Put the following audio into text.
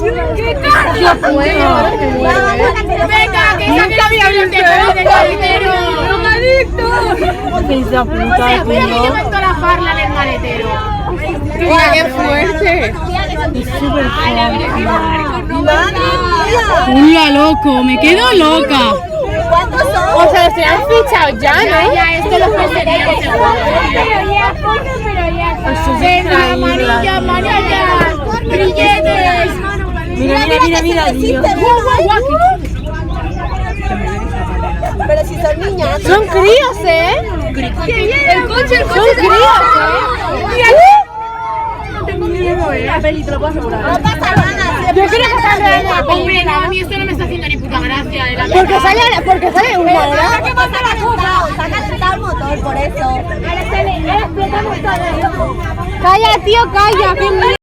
¡Qué fuego! ¡Venga, que saque los billetes del maletero! ¡Drogadicto! ¡Esa puta, Espera, que me meto la farla en el maletero. ¡Qué fuerte! Es súper fuerte. ¡Mira, loco! ¡Me quedo loca! ¿Cuántos son? O sea, se han fichado ya, ¿no? Ya, esto lo ofrecerían seguro. Venga, amarilla, amarilla. Billetes. Mira, Dios. Pero si son niñas. Son críos, ¿eh? El coche Son críos, tengo miedo, No pasa nada. Yo creo que sale de la Hombre, no, a mí esto no me está haciendo ni puta gracia. Porque sale una Pero hora. ¿qué pasa la cosa? Se ha calentado el motor por eso. Calla, tío, calla.